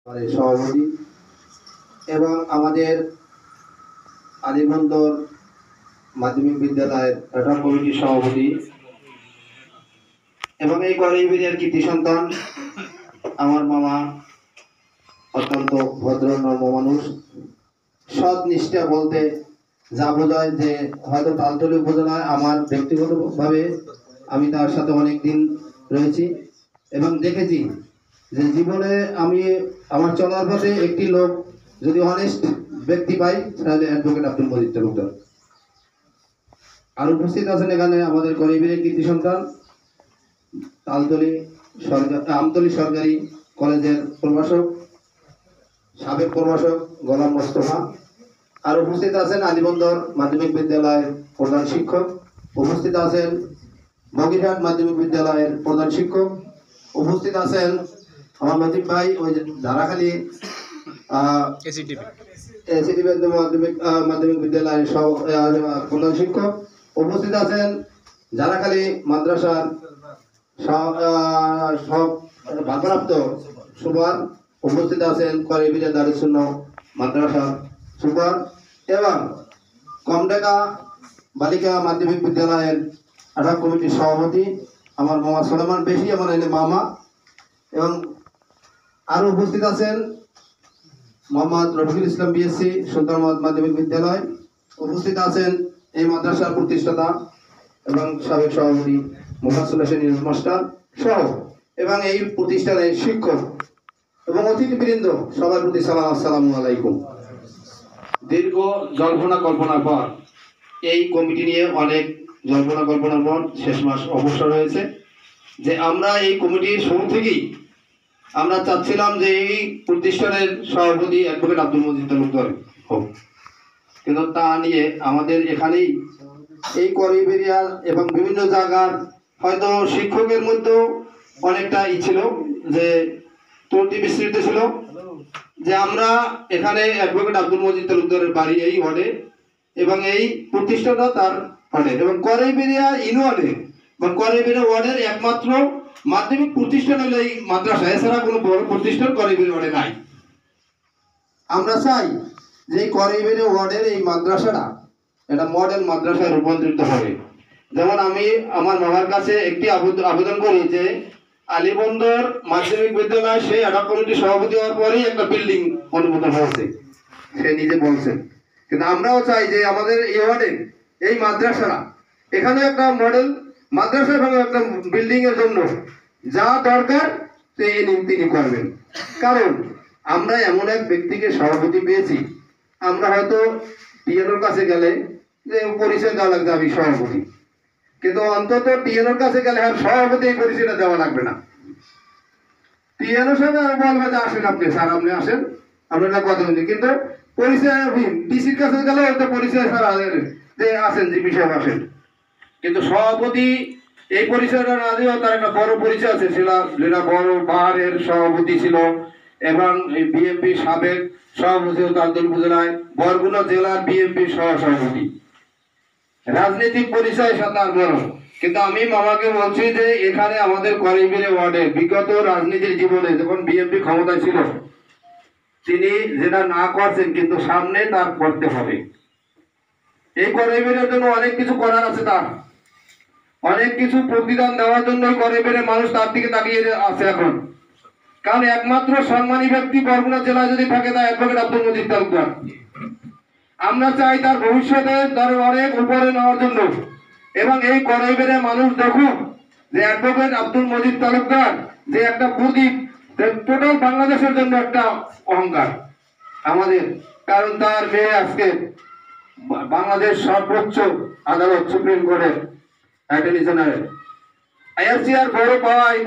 সভাপতি এবং আমাদের আলিবন্দর মাধ্যমিক বিদ্যালয়ের প্রধান কমিটির সভাপতি এবং এই কলেজের কৃতি সন্তান আমার মামা অত্যন্ত ভদ্র নম্র মানুষ, সৎ নিষ্ঠা বলতে যা বোঝায় যে হয়তো তালতলী উপজেলায় আমার ব্যক্তিগতভাবে আমি তার সাথে অনেক দিন রয়েছি এবং দেখেছি যে জীবনে আমি আমার চলার পথে একটি লোক যদি অনেস্ট ব্যক্তি পাই তাহলে অ্যাডভোকেট আব্দুল মজিদ তালুকদার। আর উপস্থিত আছেন এখানে আমাদের গরিবের কৃতি সন্তান আমতলী সরকারি কলেজের প্রভাষক, সাবেক প্রভাষক গোলাম মোস্তফা। আর উপস্থিত আছেন আলিবন্দর মাধ্যমিক বিদ্যালয়ের প্রধান শিক্ষক, উপস্থিত আছেন বগিরহাট মাধ্যমিক বিদ্যালয়ের প্রধান শিক্ষক, উপস্থিত আছেন আমার লতিফ ভাই ওই ধারাখালী মাধ্যমিক বিদ্যালয়ের প্রধান শিক্ষক, উপস্থিত আছেন ঝাড়াখালী মাদ্রাসার সব ভারপ্রাপ্ত সুপার, উপস্থিত আছেন করিবিরা দারুসুন্নাহ মাদ্রাসার সুপার এবং কমডাকা বালিকা মাধ্যমিক বিদ্যালয়ের আড্ডা কমিটির সভাপতি আমার মামা সুলেমান বেশি, আমার এনে মামা। এবং আরও উপস্থিত আছেন মোহাম্মদ রফিকুল ইসলাম বিএসসি সুলতানাবাদ মাধ্যমিক বিদ্যালয়, উপস্থিত আছেন এই মাদ্রাসার প্রতিষ্ঠাতা এবং সাবেক সভাপতি মুফাসসুল হোসেন ইউনুস মাস্টার সহ এবং এই প্রতিষ্ঠানের শিক্ষক এবং অতিথিবৃন্দ সবার প্রতি সালাম, আসসালামু আলাইকুম। দীর্ঘ জল্পনা কল্পনার পর এই কমিটি নিয়ে অনেক জল্পনা কল্পনার পর শেষ মাস অবসর হয়েছে যে আমরা এই কমিটির শুরু থেকেই আমরা চাচ্ছিলাম যে এই প্রতিষ্ঠানের সভাপতি অ্যাডভোকেট আব্দুল মজিদ তালুকদার হোক, কিন্তু তা নিয়ে আমাদের এখানেই এই করিবেরিয়া এবং বিভিন্ন জায়গার হয়তো শিক্ষকের মধ্যেও অনেকটা ছিল যে ত্রুটি বিস্তৃত ছিল যে আমরা এখানে অ্যাডভোকেট আব্দুল মজিদ তালুকদারের বাড়ি এই ওয়ার্ডে এবং এই প্রতিষ্ঠানটা তার ওয়ার্ডে এবং করিবেরিয়া ইউনিয়নে বা করিবেরিয়া ওয়ার্ডের একমাত্র মাধ্যমিক প্রতিষ্ঠান হলো এই মাদ্রাসা, এছাড়া কোনো বড় প্রতিষ্ঠান করিবেরিয়া ওয়ার্ডে নাই। আমরা চাই যে এই করিবেরিয়া ওয়ার্ডের এই মাদ্রাসাটা এটা মডেল মাদ্রাসায় রূপান্তরিত হবে। যেমন আমি আমার মামার কাছে একটি আবেদন করি যে আলিবন্দর মাধ্যমিক বিদ্যালয় সেই আড্ডা কমিটির সভাপতি হওয়ার পরেই একটা বিল্ডিং অনুমোদন হয়েছে, সে নিজে বলছেন। কিন্তু আমরাও চাই যে আমাদের এই ওয়ার্ডে এই মাদ্রাসাটা এখানে একটা মডেল মাদ্রাসা এবং একটা বিল্ডিং এর জন্য যা দরকার তিনি করবেন। কারণ আমরা এমন এক ব্যক্তিকে সভাপতি পেয়েছি, আমরা হয়তো টিএনওর কাছে গেলে যে পরিচয় দেওয়া লাগবে আমি সভাপতি, কিন্তু অন্তত টিএনওর কাছে গেলে আর সভাপতি এই পরিচয়টা দেওয়া লাগবে না। টিএনওর সাথে আর বলবে যে আসেন আপনি স্যার, আপনি আসেন, আপনারা কথা বলি, কিন্তু পরিচয়হীন ডিসির কাছে গেলে হয়তো পরিচয় স্যার যে আসেন জিপি সাহেব আসেন, কিন্তু সভাপতি এই পরিচয়টা না দিয়েও তার একটা বড় পরিচয় আছে, যেটা বড় বাহারের সভাপতি ছিল এবং এই বিএনপি সাবেক সভাপতি তালতলী উপজেলায় বরগুনা জেলার বিএনপির সহসভাপতি, রাজনৈতিক পরিচয় সাথে আর বড়। কিন্তু আমি মামাকে বলছি যে এখানে আমাদের করিবেরিয়া ওয়ার্ডে বিগত রাজনীতির জীবনে যখন বিএনপি ক্ষমতায় ছিল তিনি যেটা না করছেন কিন্তু সামনে তার করতে হবে। এই করিবেরিয়ার জন্য অনেক কিছু করার আছে, তার অনেক কিছু প্রতিদান দেওয়ার জন্য করিবেরিয়ার মানুষ তার দিকে তাকিয়ে আছে এখন। কারণ একমাত্র সম্মানী ব্যক্তি বরগুনা জেলায় যদি থাকে তা অ্যাডভোকেট আব্দুল মজিদ তালুকদার। আমরা চাই তার ভবিষ্যতে তার অনেক উপরে নেওয়ার জন্য এবং এই করিবেরিয়া মানুষ দেখুক যে অ্যাডভোকেট আব্দুল মজিদ তালুকদার যে একটা প্রদীপ টোটাল বাংলাদেশের জন্য একটা অহংকার আমাদের। কারণ তার মেয়ে আজকে বাংলাদেশ সর্বোচ্চ আদালত সুপ্রিম কোর্টের অ্যাটর্নি জেনারেল, আইআরসিআর বড় পাওয়া এই